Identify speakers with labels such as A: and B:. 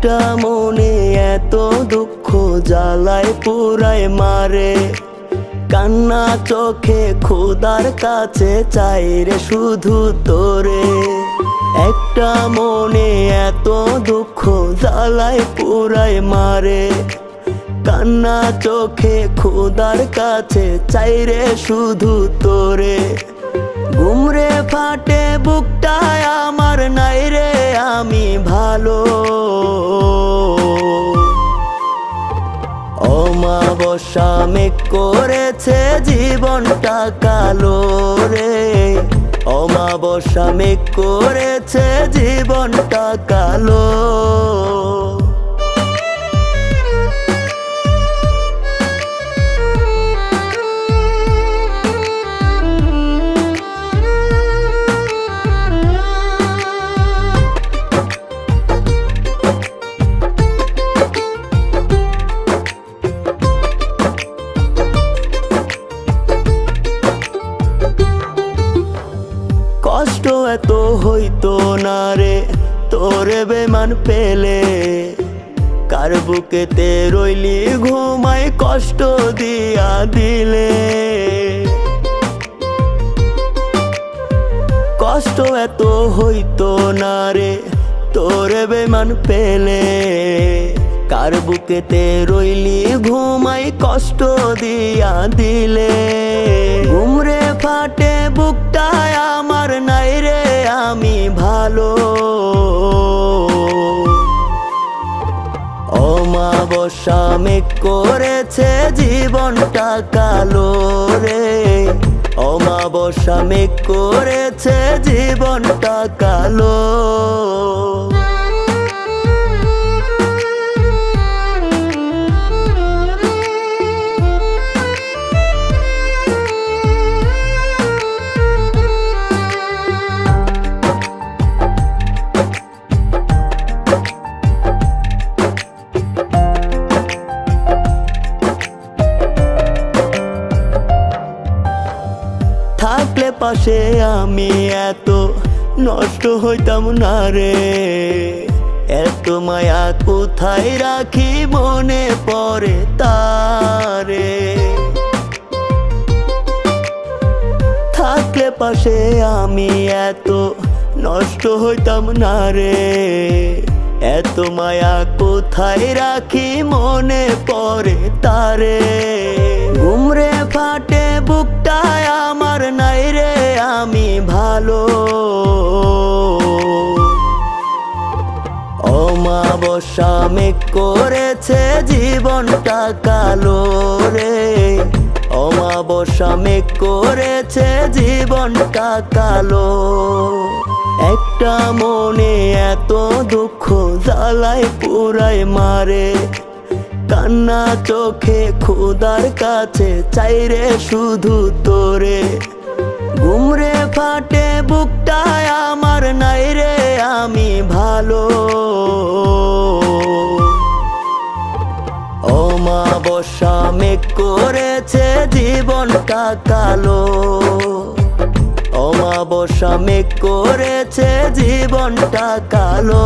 A: একটা মনে এত দুঃখ জ্বালায় পুরায় মারে, কান্না চোখে খোদার কাছে চাই রে শুধু তোরে। একটা মনে এত দুঃখ জ্বালায় পুরায় মারে, কান্না চোখে খোদার কাছে চাই রে শুধু তোরে। ঘুমরে ফাটে বুকটায় আমার নাই রে আমি ভালো, অমাবস্যা মেঘ করেছে জীবনটা কালো রে, অমাবস্যা মেঘ করেছে জীবনটা কালো। কষ্ট এত হইতো না রে তোরে বেমান পেলে, কার বুকেতে রইলি ঘুমাই কষ্ট দিয়া দিলে। কষ্ট এত হইতো না রে তোরে বেমান পেলে, কার বুকেতে রইলি ঘুমাই কষ্ট দিয়া দিলে। ঘুমরে ফাটে বুকটায় আমার নাই রে আমি ভালো, অমাবস্যা মেঘ করেছে জীবনটা কালো রে, অমাবস্যা মেঘ করেছে জীবনটা কালো। থাকলে পাশে আমি এত নষ্ট হইতাম না রে, এত মায়া কোথায় রাখি মনে পড়ে তারে। থাকলে পাশে আমি এত নষ্ট হইতাম না রে, এত মায়া কোথায় রাখি মনে পড়ে তারে। ঘুমরে ফাটে বুকটায় আমার নাই রে আমি ভালো, অমাবস্যা মেঘ করেছে জীবনটা কালো রে, অমাবস্যা মেঘ করেছে জীবনটা কালো। একটা মনে এত দুঃখ জ্বালায় পুরায় মারে, কান্না চোখে খোদার কাছে চাই রে শুধু তোরে। ঘুমরে ফাটে বুকটায় আমার নাই রে আমি ভালো, অমাবস্যা মেঘ করেছে জীবনটা কালো, অমাবস্যা মেঘ করেছে জীবনটা কালো।